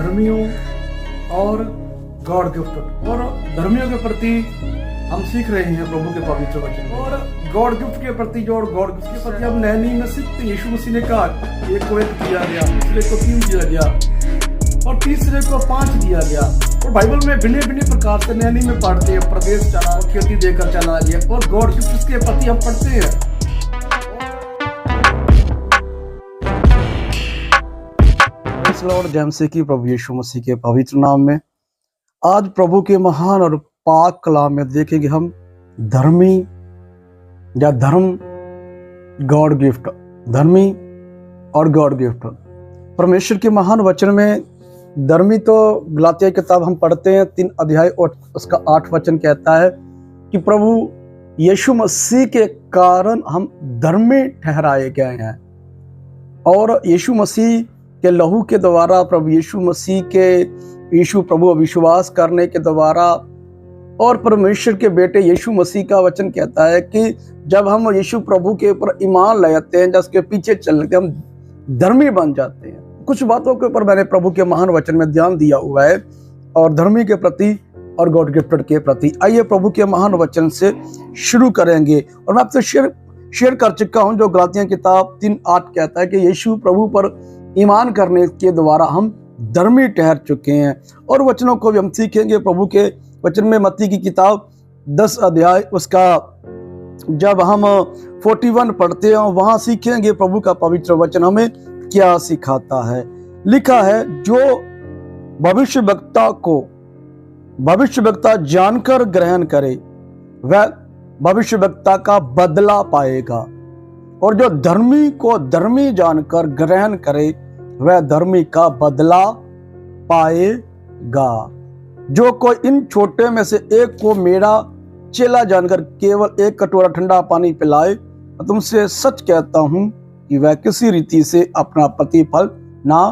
धर्मियों और God gift और धर्मियों के प्रति हम सीख रहे हैं प्रभु के पवित्र वचन और गॉड गिफ्ट के प्रति जो गॉड गिफ्ट के प्रति हम नए नियम में सीखते। यीशु मसीह ने कहा एक को 1 दिया गया, दूसरे को 3 दिया गया और तीसरे को 5 दिया गया। और बाइबल में भिन्न भिन्न प्रकार से नए नियम में पढ़ते हैं। प्रदेश चला, खेती देकर चला गया और गॉड गिफ्ट के प्रति हम पढ़ते हैं। लॉर्ड जय मसीह की प्रभु यीशु मसीह के पवित्र नाम में आज प्रभु के महान और पाक कलाम में देखेंगे हम धर्मी या धर्म गॉड गिफ्ट, धर्मी और गॉड गिफ्ट। परमेश्वर के महान वचन में धर्मी तो गलातिया किताब हम पढ़ते हैं 3 अध्याय और उसका 8 वचन कहता है कि प्रभु यीशु मसीह के कारण हम धर्मी ठहराए गए हैं और यीशु मसीह के लहू के द्वारा प्रभु यीशु मसीह के यीशु प्रभु विश्वास करने के द्वारा और परमेश्वर के बेटे यीशु मसीह का वचन कहता है कि जब हम यीशु प्रभु के ऊपर ईमान लाते हैं, जब उसके पीछे चलते हम धर्मी बन जाते हैं। कुछ बातों के ऊपर मैंने प्रभु के महान वचन में ध्यान दिया हुआ है और धर्मी के प्रति और गॉड गिफ्टेड के प्रति। आइए प्रभु के महान वचन से शुरू करेंगे और मैं आपसे शेयर कर चुका हूं जो गलातिया किताब 3:8 कहता है कि यीशु प्रभु पर ईमान करने के द्वारा हम धर्मी ठहर चुके हैं। और वचनों को भी हम सीखेंगे प्रभु के वचन में। मत्ती की किताब 10 अध्याय उसका जब हम 41 पढ़ते हैं वहां सीखेंगे प्रभु का पवित्र वचन हमें क्या सिखाता है। लिखा है जो भविष्यवक्ता जानकर ग्रहण करे वह भविष्यवक्ता का बदला पाएगा और जो धर्मी को धर्मी जानकर ग्रहण करे वह धर्मी का बदला पाएगा। जो कोई इन छोटे में से एक को मेरा चेला जानकर केवल 1 कटोरा ठंडा पानी पिलाए, तुमसे सच कहता हूं कि वह किसी रीति से अपना प्रतिफल ना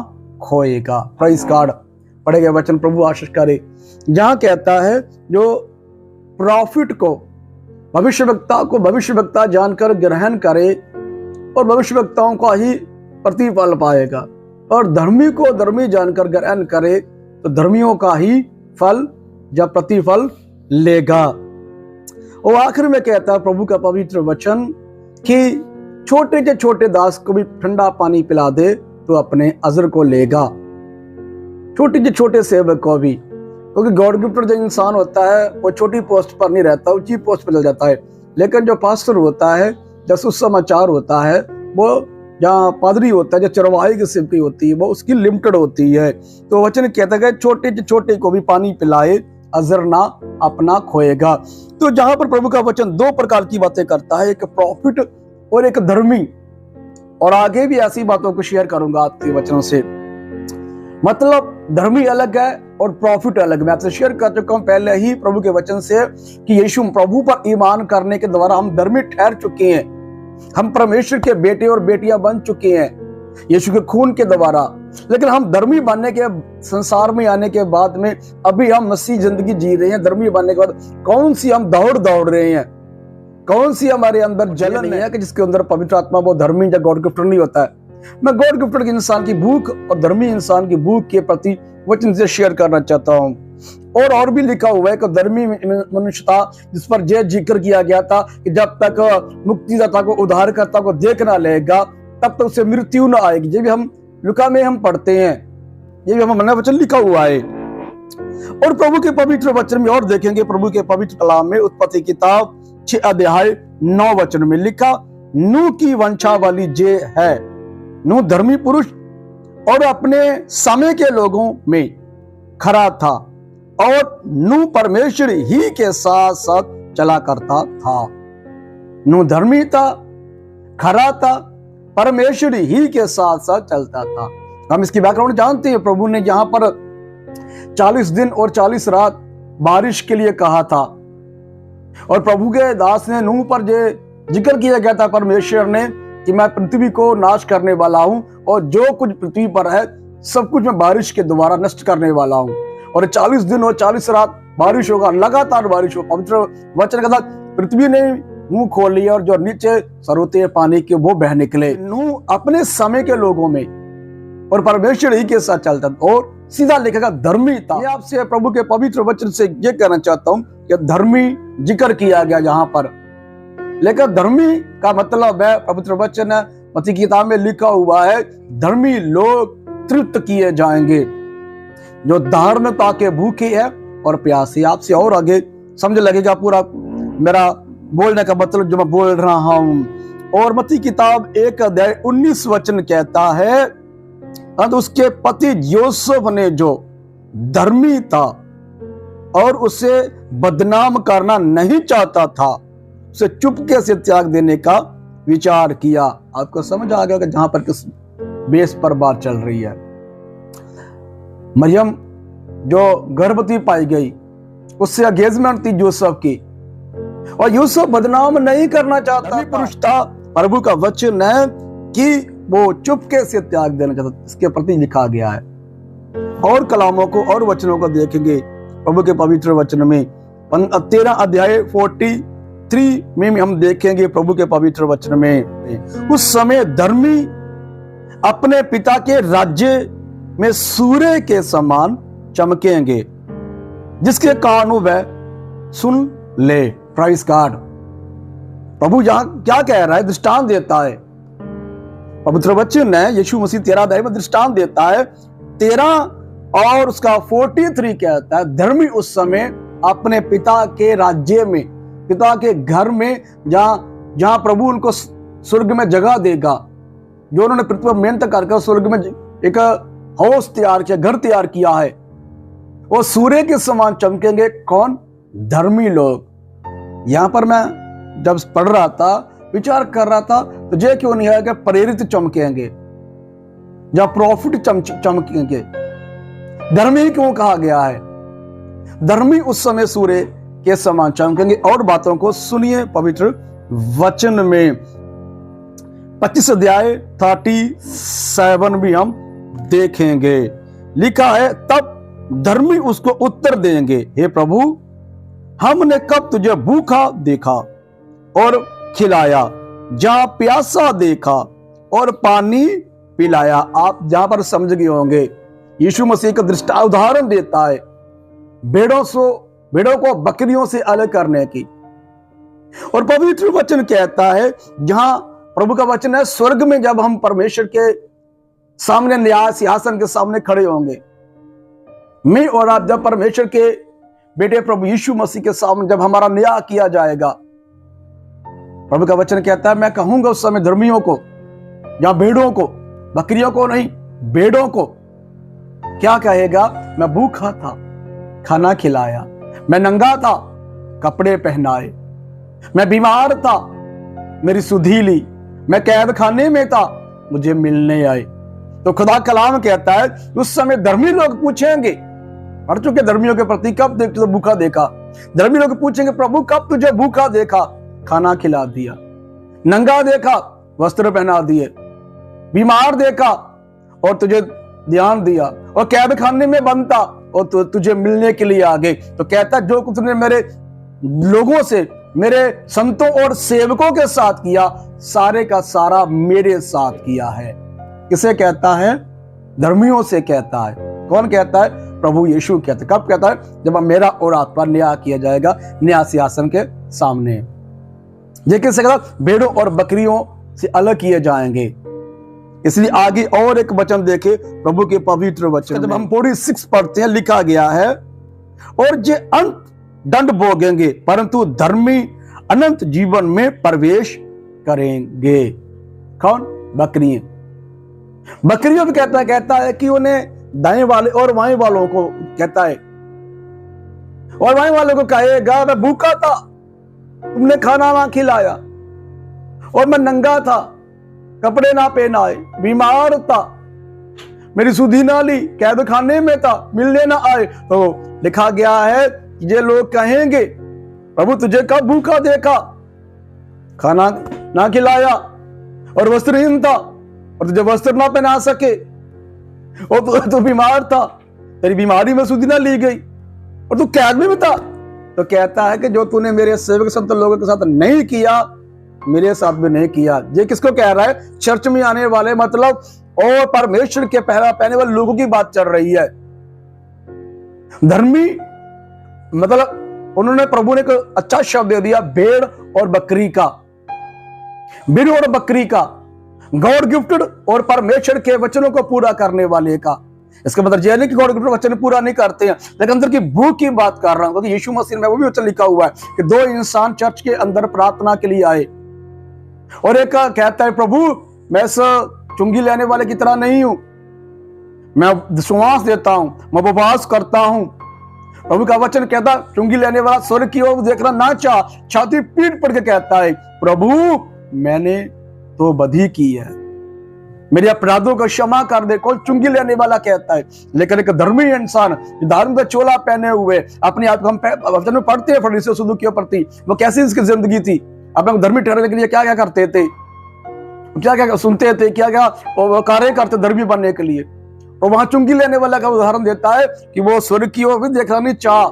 खोएगा। Praise God. पढ़े गए वचन प्रभु आशीष करे। जहां कहता है जो प्रॉफिट को भविष्यवक्ता को भविष्यवक्ता जानकर ग्रहण करे और भविष्यवक्ताओं का ही प्रतिफल पाएगा और धर्मी को धर्मी जानकर ग्रहण करे तो धर्मियों का ही फल या प्रतिफल लेगा। और आखिर में कहता है प्रभु का पवित्र वचन कि छोटे से छोटे दास को भी ठंडा पानी पिला दे तो अपने अजर को लेगा। छोटे से छोटे सेवक को भी, क्योंकि गॉड गिफ्टेड जो इंसान होता है वो छोटी पोस्ट पर नहीं रहता, ऊंची पोस्ट पर चल जाता है। लेकिन जो पास्टर होता है, जो सुसमाचार होता है, वो जहाँ पादरी होता है, जो चरवाहे की सेवकी होती है, वो उसकी लिमिटेड होती है। तो वचन कहता है छोटे से छोटे को भी पानी पिलाए अजर ना अपना खोएगा। तो जहां पर प्रभु का वचन 2 प्रकार की बातें करता है, एक प्रॉफिट और एक धर्मी। और आगे भी ऐसी बातों को शेयर करूंगा आपके वचनों से। मतलब धर्मी अलग है और प्रॉफिट अलग। मैं आपसे शेयर कर चुका हूं पहले ही प्रभु के वचन से कि यीशु प्रभु पर ईमान करने के द्वारा हम धर्मी ठहर चुके हैं। हम परमेश्वर के बेटे और बेटियां बन चुके हैं यीशु के खून के द्वारा। लेकिन हम धर्मी बनने के संसार में आने के बाद में अभी हम मसीह जिंदगी जी रहे हैं। धर्मी बनने के बाद कौन सी हम दौड़ रहे हैं, कौन सी हमारे अंदर जलन है कि जिसके अंदर पवित्र आत्मा वो धर्मी या गॉड गिफ्टेड नहीं होता है। मैं गॉड गिफ्टेड इंसान की भूख और धर्मी इंसान की भूख के प्रति वचन से शेयर करना चाहता हूं। और भी लिखा हुआ है कि धर्मी मनुष्य था जिस पर यह जिक्र किया गया था कि जब तक मुक्तिदाता को उद्धारकर्ता को देख ना लेगा तब तक उसे मृत्यु न आएगी। ये भी हम लुका में हम पढ़ते हैं, ये भी हम वचन लिखा हुआ है। और प्रभु के पवित्र वचन में और देखेंगे प्रभु के पवित्र कलाम में उत्पत्ति किताब 6 अध्याय 9 वचन में लिखा, नूह की वंशावली जे है। नूह धर्मी पुरुष और अपने समय के लोगों में खरा था और नूह परमेश्वर ही के साथ साथ चला करता था। नूह धर्मी था, खरा था, परमेश्वर ही के साथ साथ चलता था। हम इसकी बैकग्राउंड जानते हैं। प्रभु ने यहाँ पर 40 दिन और 40 रात बारिश के लिए कहा था और प्रभु के दास ने नूह पर जिक्र किया गया था परमेश्वर ने कि मैं पृथ्वी को नाश करने वाला हूं और जो कुछ पृथ्वी पर है सब कुछ मैं बारिश के द्वारा नष्ट करने वाला हूं। और 40 दिन और 40 रात बारिश होगा, लगातार बारिश होगा। पवित्र वचन कहता पृथ्वी ने मुंह खोल लिया और जो नीचे सरोते पानी के वो बह निकले। नूह अपने समय के लोगों में और परमेश्वर ही के साथ चलता और सीधा लिखेगा धर्मी था। मैं आपसे प्रभु के पवित्र वचन से ये कहना चाहता हूं कि धर्मी जिक्र किया गया यहाँ पर, लेकिन धर्मी का मतलब है, पवित्र वचन है मत्ती की किताब में लिखा हुआ है, धर्मी लोग तृप्त किए जाएंगे, जो धार्मिकता के भूखे है और प्यासे। आपसे और आगे समझ लगेगा पूरा मेरा बोलने का मतलब जो मैं बोल रहा हूं। और मत्ती किताब 1 अध्याय 19 वचन कहता है, उसके पति यूसुफ ने जो धर्मी था और उसे बदनाम करना नहीं चाहता था, उसे चुपके से त्याग देने का विचार किया। आपको समझ आ गया कि जहां पर किस बेस पर बात चल रही है। मरियम जो गर्भवती पाई गई, उससे एंगेजमेंट थी यूसुफ की, और यूसुफ बदनाम नहीं करना चाहता पुरुष था। प्रभु का वचन है कि वो चुपके से त्याग देना चाहता, इसके प्रति लिखा गया है। और कलामों को और वचनों को देखेंगे प्रभु के पवित्र वचन में 13 अध्याय 43 में हम देखेंगे प्रभु के पवित्र वचन में, उस समय धर्मी अपने पिता के राज्य में सूर्य के समान चमकेंगे, जिसके कारण वह सुन ले। Price God. प्रभु यहां क्या कह रहा है, दृष्टांत देता है। पवित्र वचन है यीशु मसीह 13 अध्याय में दृष्टांत देता है। 13 और उसका 43 कहता है, धर्मी उस समय अपने पिता के राज्य में, पिता के घर में, जहां प्रभु उनको स्वर्ग में जगह देगा, जो उन्होंने पृथ्वी पर मेहनत करके स्वर्ग में एक हाउस तैयार किया, घर तैयार किया है, वो सूर्य के समान चमकेंगे। कौन? धर्मी लोग। यहां पर मैं जब पढ़ रहा था, विचार कर रहा था, तो ये क्यों नहीं है कि प्रेरित चमकेंगे या प्रॉफिट चमकेंगे? धर्मी क्यों कहा गया है? धर्मी उस समय सूर्य के समान चमकेंगे। और बातों को सुनिए पवित्र वचन में 25 अध्याय 37 भी हम देखेंगे। लिखा है, तब धर्मी उसको उत्तर देंगे, हे प्रभु, हमने कब तुझे भूखा देखा और खिलाया, जहां प्यासा देखा और पानी पिलाया। आप जहां पर समझ गए होंगे, यीशु मसीह का दृष्टा उदाहरण देता है भेड़ों को बकरियों से अलग करने की। और पवित्र वचन कहता है, जहां प्रभु का वचन है, स्वर्ग में जब हम परमेश्वर के सामने न्याय सिंहासन के सामने खड़े होंगे, मैं और आप जब परमेश्वर के बेटे प्रभु यीशु मसीह के सामने जब हमारा न्याय किया जाएगा, प्रभु का वचन कहता है, मैं कहूंगा उस समय धर्मियों को या भेड़ों को, बकरियों को नहीं, भेड़ों को क्या कहेगा? मैं भूखा था, खाना खिलाया, मैं नंगा था, कपड़े पहनाए, मैं बीमार था, मेरी सुधि ली, मैं कैद खाने में था, मुझे मिलने आए। तो खुदा कलाम कहता है, उस समय धर्मी लोग पूछेंगे, पढ़ चुके धर्मियों के प्रति, कब देख तुझे भूखा देखा? धर्मी लोग पूछेंगे, प्रभु कब तुझे भूखा देखा, खाना खिला दिया, नंगा देखा, वस्त्र पहना दिए, बीमार देखा और तुझे ध्यान दिया, और कैद खाने में बंद था और तुझे मिलने के लिए आ गए। तो कहता है, जो कुछ तुमने मेरे लोगों से, मेरे संतों और सेवकों के साथ किया, सारे का सारा मेरे साथ किया है। किसे कहता है? धर्मियों से कहता है। कौन कहता है? प्रभु यीशु कहता है। कब कहता है? जब मेरा और आप पर न्याय किया जाएगा, न्याय सिंहासन के सामने। ये किससे कहता? भेड़ों और बकरियों से अलग किए जाएंगे। इसलिए आगे और एक वचन देखे प्रभु के पवित्र वचन, जब हम 46 पढ़ते हैं, लिखा गया है, और जे अंत दंड भोगेंगे, परंतु धर्मी अनंत जीवन में प्रवेश करेंगे। कौन? बकरियां। बकरियों भी कहता है कि उन्हें दाएं वाले और वाएं वालों को कहता है, और वाएं वालों को कहेगा, मैं भूखा था, तुमने खाना ना खिलाया, और मैं नंगा था, कपड़े ना पहनाए, बीमार था, मेरी सुधि ना ली, कैद खाने में था, मिलने ना आए। तो लिखा गया है, ये लोग कहेंगे, प्रभु तुझे कब भूखा देखा, खाना ना खिलाया, और वस्त्रहीन था, और तुझे वस्त्र ना पहना सके, और तू बीमार था, तेरी बीमारी में सुधि ना ली गई, और तू कैद में था। तो कहता है कि जो तूने मेरे सेवक संत लोगों के साथ नहीं किया, मेरे साथ भी नहीं किया। ये किसको कह रहा है? चर्च में आने वाले, मतलब और परमेश्वर के पहरा पहने वाले लोगों की बात चल रही है। धर्मी मतलब उन्होंने, प्रभु ने एक अच्छा शब्द दे दिया, भेड़ और बकरी का, भेड़ और बकरी का, गॉड गिफ्टेड और परमेश्वर के वचनों को पूरा करने वाले का। इसका मतलब यह नहीं कि गॉड गिफ्टेड वचन पूरा नहीं करते हैं, लेकिन अंदर की भूख की बात कर रहा हूं, क्योंकि यीशु मसीह में वो भी वचन लिखा हुआ है कि दो इंसान चर्च के अंदर प्रार्थना के लिए आए, और एक कहता है, प्रभु मैं इस चुंगी लेने वाले की तरह नहीं हूं, मैं श्वास देता हूं, मैं उपवास करता हूं। प्रभु का वचन कहता, चुंगी लेने वाला स्वर्ग की ओर देखना ना चाह, छाती पीट पड़ के कहता है, प्रभु मैंने तो बधी की है, मेरे अपराधों को क्षमा कर दे। कौन चुंगी लेने वाला कहता है। लेकिन एक धर्मी इंसान, धार्मिक का चोला पहने हुए, अपने आप को हम वचन में पढ़ते हैं फरीसियों सदूकियों प्रति, वो कैसी इसकी जिंदगी थी, अपने धर्मी ठहरने के लिए क्या क्या करते थे, क्या क्या सुनते थे, क्या क्या कार्य करते धर्मी बनने के लिए। और वहां चुंगी लेने वाला का उदाहरण देता है कि वो स्वर्ग की ओर भी देखना नहीं चाह,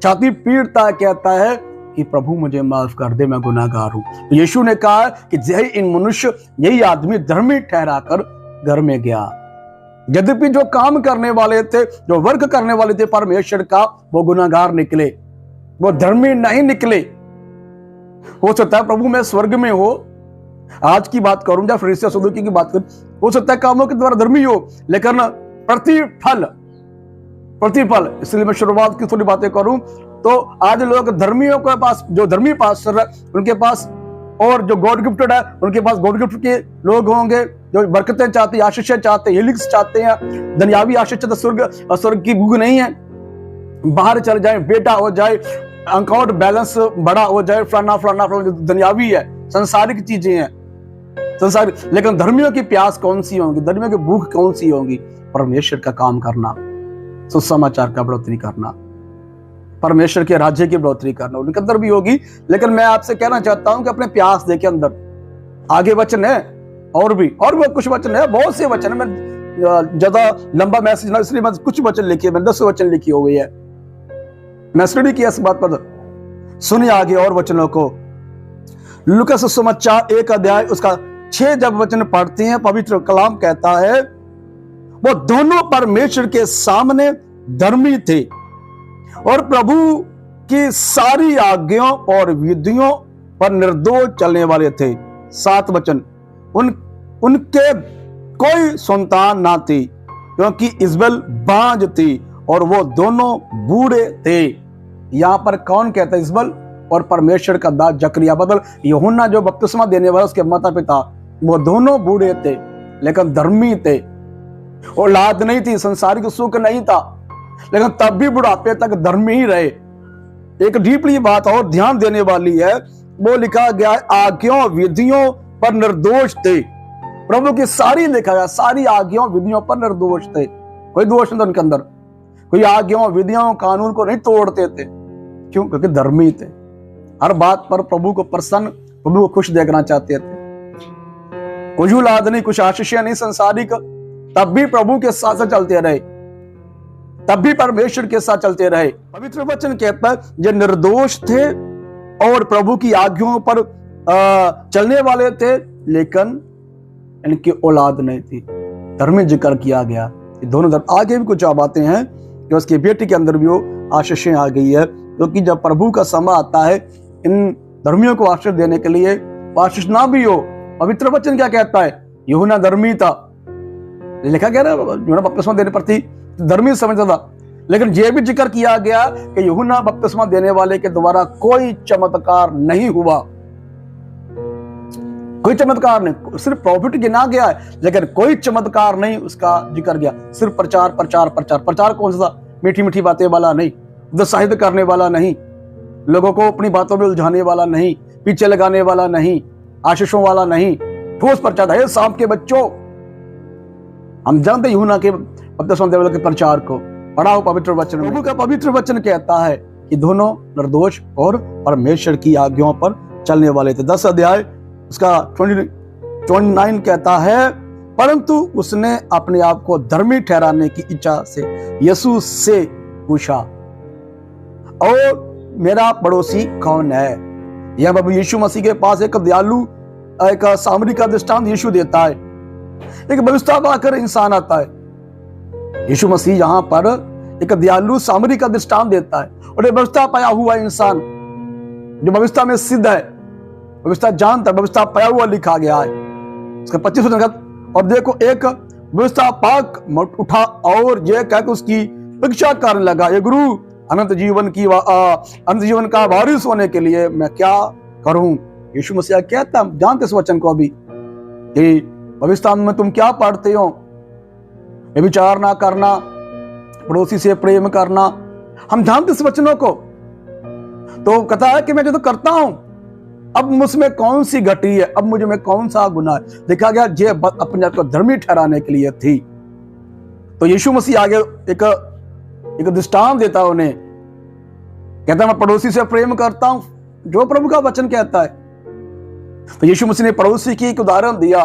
छाती पीटता है, कहता है कि प्रभु मुझे माफ कर दे, मैं गुनाहगार हूं। तो यीशु ने कहा कि यही इन मनुष्य, यही आदमी धर्मी ठहराकर घर में गया। यद्यपि जो काम करने वाले थे, जो वर्क करने वाले थे परमेश्वर का, वो गुनाहगार निकले, वो धर्मी नहीं निकले। हो सकता है प्रभु मैं स्वर्ग में हो, आज की बात करूं या फरीसियों सदूकी की बात करूं, हो सकता है कामों के द्वारा धर्मी हो, लेकिन प्रतिफल, इसलिए मैं शुरुआत की थोड़ी बातें करूं तो आज लोग धर्मियों के पास, जो धर्मी पास्टर है उनके पास, और जो गॉड गिफ्टेड है उनके पास गॉड गिफ्ट के लोग होंगे, जो बरकतें चाहते हैं, आशीषें चाहते हैं, हीलिंग्स चाहते हैं, दुनियावी आशीष चाहते, स्वर्ग की भूख नहीं है, बाहर चल जाए, बेटा हो जाए, अकाउंट बैलेंस बड़ा हो जाए, फलाना फलाना फलाना, दुनियावी है, संसारिक चीजें हैं संसारिक। लेकिन धर्मियों की प्यास कौन सी होगी, धर्मियों की भूख कौन सी होगी, परमेश्वर का काम करना, सुसमाचार का बढ़ोतरी करना, परमेश्वर के राज्य की बढ़ोतरी करना, उनके अंदर भी होगी। लेकिन मैं आपसे कहना चाहता हूं कि अपने प्यास देखे अंदर, आगे वचन है और भी कुछ वचन है, बहुत से वचन है, मैं ज्यादा लंबा मैसेज ना, इसलिए मैं कुछ वचन लिखिए, मैं 10 वचन लिखी हो गई है, मैं स्टडी किया इस बात पर। सुनिए आगे और वचनों को, लूका सुसमाचार 1 अध्याय उसका 6 जब वचन पढ़ते हैं, पवित्र कलाम कहता है, वो दोनों परमेश्वर के सामने धर्मी थे और प्रभु की सारी आज्ञाओं और विधियों पर निर्दोष चलने वाले थे। 7 वचन, उनके कोई संतान ना थी, क्योंकि इजबेल बांझ थी और वो दोनों बूढ़े थे। यहां पर कौन कहता है, इजबेल और परमेश्वर का दास जकरिया, बदल यूहन्ना जो बपतिस्मा देने वाला, उसके माता पिता, वो दोनों बूढ़े थे लेकिन धर्मी थे। औलाद नहीं थी, संसारिक सुख नहीं था, लेकिन तब भी बुढ़ापे तक धर्मी ही रहे। एक डीपली बात और ध्यान देने वाली है, वो लिखा गया है, आज्ञाओं विधियों पर निर्दोष थे। प्रभु की सारी लिखा गया, सारी आज्ञाओं विधियों पर निर्दोष थे, कोई दोष नहीं था उनके अंदर, कोई आज्ञाओं विधियों कानून को नहीं तोड़ते थे। क्यों? क्योंकि धर्मी थे, हर बात पर प्रभु को प्रसन्न, प्रभु को खुश देखना चाहते थे। कुछ औलाद नहीं, कुछ आशीषें नहीं संसारिक, तब भी प्रभु के साथ चलते रहे, तब भी परमेश्वर के साथ चलते रहे। पवित्र वचन कहता है ये निर्दोष थे और प्रभु की आज्ञाओं पर चलने वाले थे, लेकिन इनकी औलाद नहीं थी। धर्मी जिक्र किया गया, दोनों धर्म। आगे भी कुछ बातें हैं कि उसकी बेटी के अंदर भी वो आशीषें आ गई है, क्योंकि जब प्रभु का समय आता है इन धर्मियों को आशीष देने के लिए, आशीष ना भी हो, पवित्र वचन क्या कहता है, यूहन्ना धर्मी था, लिखा गया ना, यूहन्ना बपतिस्मा देने पर थी, धर्मी समझता था। लेकिन यह भी जिक्र किया गया कि यूहन्ना बपतिस्मा देने वाले के द्वारा कोई चमत्कार नहीं हुआ, कोई चमत्कार नहीं, सिर्फ प्रॉफिट गिना गया है, लेकिन कोई चमत्कार नहीं उसका जिक्र गया। सिर्फ प्रचार प्रचार प्रचार। प्रचार कौन सा? मीठी मीठी बातें वाला नहीं, उत्साहित करने वाला नहीं, लोगों को अपनी बातों में उलझाने वाला नहीं, पीछे लगाने वाला नहीं, आशीषों वाला नहीं, ठोस प्रचार है। सांप के बच्चों, हम जानते यूहन्ना के बपतिस्मा देने वाले के प्रचार को, पढ़ा हो पवित्र वचन। प्रभु का पवित्र वचन कहता है कि दोनों निर्दोष और परमेश्वर की आज्ञाओं पर चलने वाले थे। 10 अध्याय उसका 29 कहता है, परंतु उसने अपने आप को धर्मी ठहराने की इच्छा से यीशु से पूछा, और मेरा पड़ोसी कौन है? यह बाबू यीशु मसीह के पास एक दयालु, एक सामरी का दृष्टांत यीशु देता है। एक भविष्यवाणी आकर इंसान आता है, यीशु मसीह यहाँ पर एक दयालु सामरी का दृष्टांत देता है। और ये व्यवस्था पाया हुआ इंसान जो व्यवस्था में सिद्ध है, व्यवस्था जानता है, व्यवस्था पाया हुआ लिखा गया है। उसका 25 वचन, और देखो एक व्यवस्था पाक उठा और यह कहकर उसकी परीक्षा करने लगा, ये गुरु अनंत जीवन का वारिस होने के लिए मैं क्या करूं। यीशु मसीह कहता, जानते इस वचन को अभी कि भविष्य में तुम क्या पढ़ते हो, व्यभिचार ना करना, पड़ोसी से प्रेम करना, हम जानते इस वचनों को। तो कहता है कि मैं जो तो करता हूं, अब मुझमें कौन सी घटी है, अब मुझे में कौन सा गुनाह है। देखा गया ये बात अपने आप को धर्मी ठहराने के लिए थी। तो यीशु मसीह आगे एक दृष्टांत देता है उन्हें, कहता मैं पड़ोसी से प्रेम करता हूं, जो प्रभु का वचन कहता है। तो यीशु मसीह ने पड़ोसी की एक उदाहरण दिया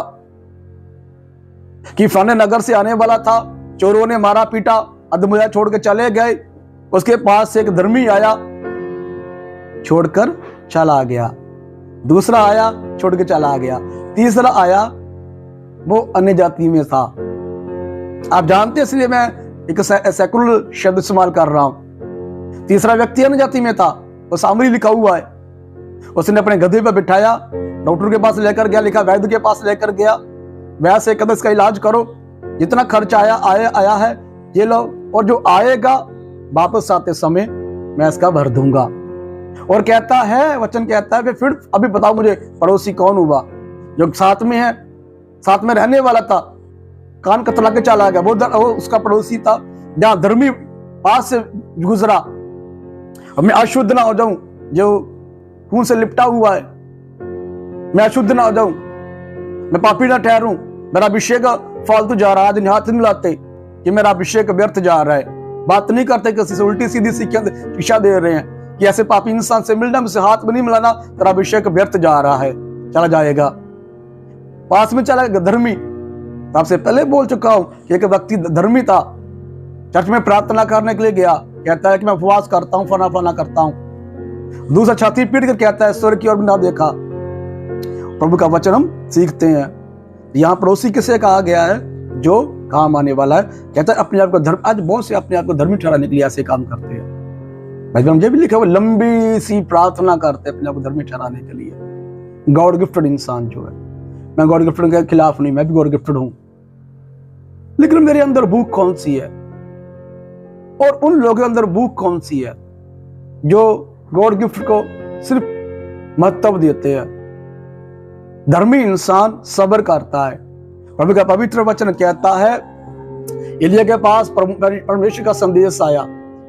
कि फलाने नगर से आने वाला था, चोरों ने मारा पीटा, अधमुआ छोड़ के चले गए। उसके पास से एक धर्मी आया, छोड़कर चला गया। दूसरा आया, छोड़ के चला गया। तीसरा आया, वो अन्य जाति में था। आप जानते हैं, इसलिए मैं एक सेकुलर शब्द इस्तेमाल कर रहा हूं। तीसरा व्यक्ति अन्य जाति में था, वो सामरी लिखा हुआ है। उसने अपने गधे पर बिठाया, डॉक्टर के पास लेकर गया, लिखा वैद्य के पास लेकर गया, वैसे कहता इसका इलाज करो, जितना खर्च आया है ये लो, और जो आएगा वापस आते समय मैं इसका भर दूंगा। और कहता है, वचन कहता है फिर अभी बताओ मुझे पड़ोसी कौन हुआ, जो साथ में है, साथ में रहने वाला था, कान कतला के चला गया, वो उसका पड़ोसी था, जहां धर्मी पास से गुजरा। और मैं अशुद्ध ना हो जाऊं, जो खून से लिपटा हुआ है, मैं अशुद्ध ना हो जाऊं, मैं पापी ना ठहरूं, मेरा अभिषेक फालतू जा रहा है। आज हाथ नहीं मिलाते कि मेरा अभिषेक व्यर्थ जा रहा है। बात नहीं करते किसी से, उल्टी सीधी शिक्षा दे रहे हैं कि ऐसे पापी इंसान से मिलना, मुझसे हाथ में नहीं मिलाना, तेरा अभिषेक व्यर्थ जा रहा है, चला जाएगा। पास में चला गया धर्मी। आपसे पहले बोल चुका हूं कि एक व्यक्ति धर्मी था, चर्च में प्रार्थना करने के लिए गया, कहता है कि मैं उपवास करता हूं, फना फना करता हूं। दूसरा छाती पीट कर कहता है स्वर्ग की ओर ना देखा। प्रभु का वचन हम सीखते हैं। यहाँ पड़ोसी किसे कहा गया है, जो काम आने वाला है। कहता है अपने आप को धर्म, आज बहुत से अपने आप को धर्मी ठहराने के लिए ऐसे काम करते हैं। मुझे भी लिखा हुआ, लंबी सी प्रार्थना करते हैं अपने आप को धर्मी ठहराने के लिए। गॉड गिफ्टेड इंसान जो है, मैं गॉड गिफ्टेड के खिलाफ नहीं, मैं भी गॉड गिफ्टेड हूं, लेकिन मेरे अंदर भूख कौन सी है, और उन लोगों के अंदर भूख कौन सी है जो गॉड गिफ्ट को सिर्फ महत्व देते हैं। धर्मी इंसान सब्र करता है। प्रभु का पवित्र वचन कहता है, एलिया के पास परमेश्वर का संदेश आया।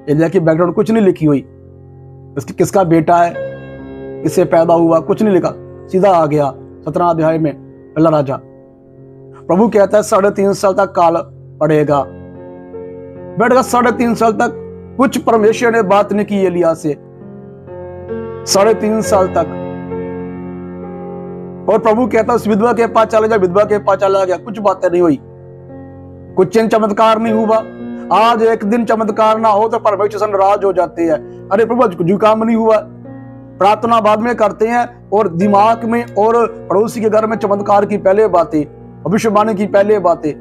एलिया की बैकग्राउंड कुछ नहीं लिखी हुई, किसका बेटा है, किससे पैदा हुआ, कुछ नहीं लिखा, सीधा आ गया 17 अध्याय में पहला राजा। प्रभु कहता है 3.5 साल तक काल पड़ेगा, बैठेगा 3.5 साल तक। कुछ परमेश्वर ने बात नहीं की एलिया से 3.5 साल तक। और प्रभु कहता है उस विधवा के पास चला जा, विधवा के पास चला गया, कुछ बातें नहीं हुई, कुछ चिन्ह चमत्कार नहीं हुआ। आज एक दिन चमत्कार ना हो तो परमेश्वर नाराज हो जाते हैं। अरे प्रभु कुछ काम नहीं हुआ। प्रार्थना बाद में करते हैं, और दिमाग में और पड़ोसी के घर में चमत्कार की पहले बातें, भविष्यवाणी की पहले बातें।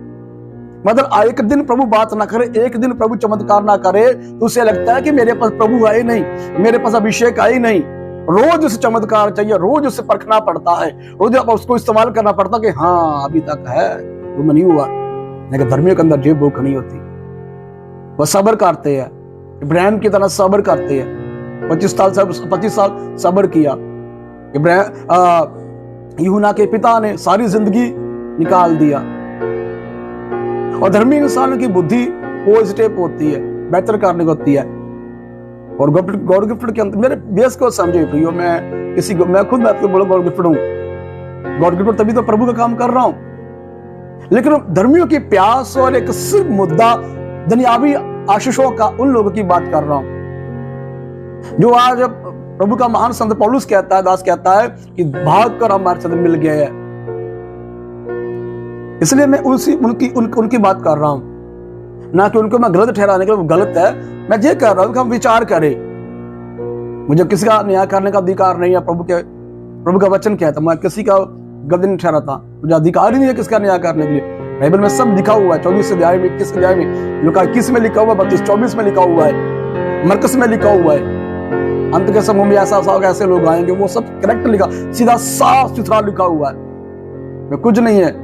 मतलब एक दिन प्रभु बात ना करे, एक दिन प्रभु चमत्कार ना करे, तो उसे लगता है कि मेरे पास प्रभु आए नहीं, मेरे पास अभिषेक आए नहीं। रोज उसे चमत्कार चाहिए, रोज उसे परखना पड़ता है, रोज उसको इस्तेमाल करना पड़ता है कि हाँ अभी तक है, वो नहीं हुआ। लेकिन धर्मियों के अंदर ये भूख नहीं होती, वह सब्र करते हैं, इब्राहिम की तरह सब्र करते हैं। 25 साल सब्र किया। यूहन्ना के पिता ने सारी जिंदगी निकाल दिया। और धर्मी इंसान की बुद्धि पॉजिटिव होती है, बेहतर करने को होती है। और गॉड गिफ्टेड के अंदर मेरे बेस को समझे प्रियो, मैं खुद आपको बोला गॉड गिफ्टेड हूं। गॉड गिफ्टेड तभी तो प्रभु का काम कर रहा हूं। लेकिन धर्मियों की प्यास और एक सिर्फ मुद्दा दुनियावी आशीषों का, उन लोगों की बात कर रहा हूं जो आज प्रभु का महान संत पौलुस कहता है, दास कहता है कि भाग कर हमारे साथ मिल गए हैं। इसलिए मैं उनकी बात कर रहा हूं, ना कि उनको मैं गलत ठहराने के लिए, वो गलत है। मैं ये कह रहा हूं कि हम विचार करें। मुझे किसी का न्याय करने का अधिकार नहीं है। प्रभु का वचन कहता, मैं किसी का गलत नहीं ठहराता, मुझे अधिकार ही नहीं है किसका न्याय करने के लिए। बाइबल में सब लिखा हुआ है, 24 अध्याय में, 21 अध्याय में, लूका 21 में लिखा हुआ है, 32-24 में लिखा हुआ है, मरकस में लिखा हुआ है। अंत के समय में ऐसा होगा, ऐसे लोग आएंगे, वो सब करेक्ट लिखा, सीधा साफ सुथरा लिखा हुआ है। मैं कुछ नहीं है,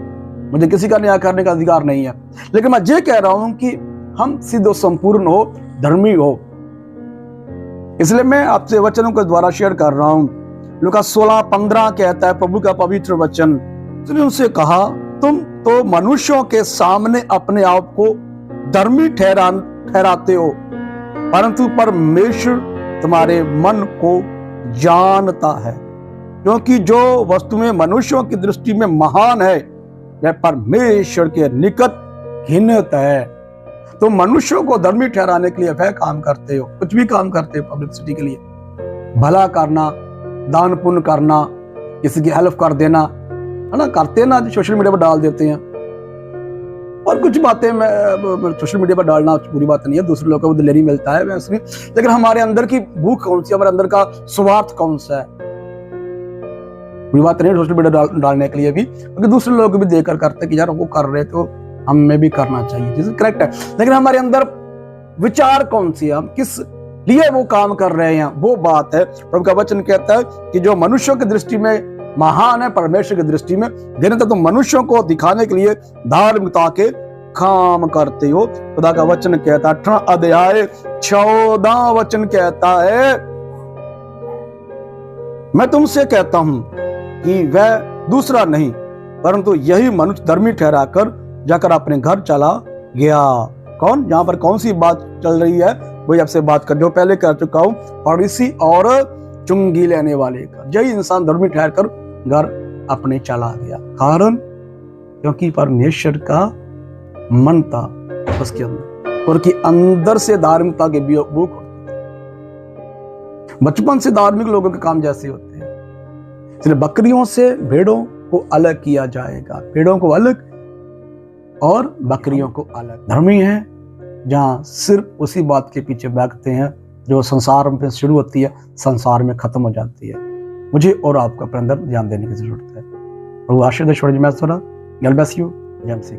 मुझे किसी का न्याय करने का अधिकार नहीं है, लेकिन मैं ये कह रहा हूं कि हम सिद्ध संपूर्ण हो, धर्मी हो। इसलिए मैं आपसे वचनों के द्वारा शेयर कर रहा हूं। लूका 16:15 कहता है, प्रभु का पवित्र वचन, उसने उनसे कहा, तुम तो मनुष्यों के सामने अपने आप को धर्मी ठहराते हो, परंतु परमेश्वर तुम्हारे मन को जानता है, क्योंकि जो वस्तुएं मनुष्यों की दृष्टि में महान है वह परमेश्वर के निकट घिनत है। तो मनुष्यों को धर्मी ठहराने के लिए वह काम करते हो, कुछ भी काम करते हो पब्लिसिटी के लिए, भला करना, दान पुण्य करना, किसी की हेल्प कर देना, है ना, करते ना, सोशल मीडिया पर डाल देते हैं। और कुछ बातें मैं सोशल मीडिया पर डालना बुरी बात नहीं है, दूसरे लोगों को दिलेरी मिलता है वैसे, लेकिन हमारे अंदर की भूख कौन सी, हमारे अंदर का स्वार्थ कौन सा है? बुरी बात नहीं सोशल मीडिया डालने के लिए भी, क्योंकि दूसरे लोग भी देखकर करते कि यार वो कर रहे तो हमें भी करना चाहिए, जिसे करेक्ट है, लेकिन हमारे अंदर विचार कौन सी है, हम किस लिए वो काम कर रहे हैं, वो बात है। प्रभु का वचन कहता है कि जो मनुष्यों की दृष्टि में महान है परमेश्वर की दृष्टि में घिनत, तो मनुष्यों को दिखाने के लिए धार्मिकता के काम करते हो। खुदा का वचन कहता है 18 अध्याय 14 वचन कहता है, मैं तुमसे कहता हूं कि वह दूसरा नहीं परंतु यही मनुष्य धर्मी ठहराकर जाकर अपने घर चला गया। कौन? यहाँ पर कौन सी बात चल रही है, वही आपसे बात कर जो पहले कर चुका हूं, फरीसी और चुंगी लेने वाले का। यही इंसान धर्मी ठहरकर घर अपने चला गया। कारण क्योंकि परमेश्वर का मन था उसके अंदर, और कि अंदर से धार्मिकता के भूख। बचपन से धार्मिक लोगों के काम जैसे होते हैं, इसलिए बकरियों से भेड़ों को अलग किया जाएगा, भेड़ों को अलग और बकरियों को अलग। धर्मी है जहां सिर्फ उसी बात के पीछे भागते हैं जो संसार में शुरू होती है, संसार में खत्म हो जाती है। मुझे और आपको अपने अंदर ध्यान देने की जरूरत है। प्रभु आशीर्वाद, मैं गॉड ब्लेस यू। जय मसीह।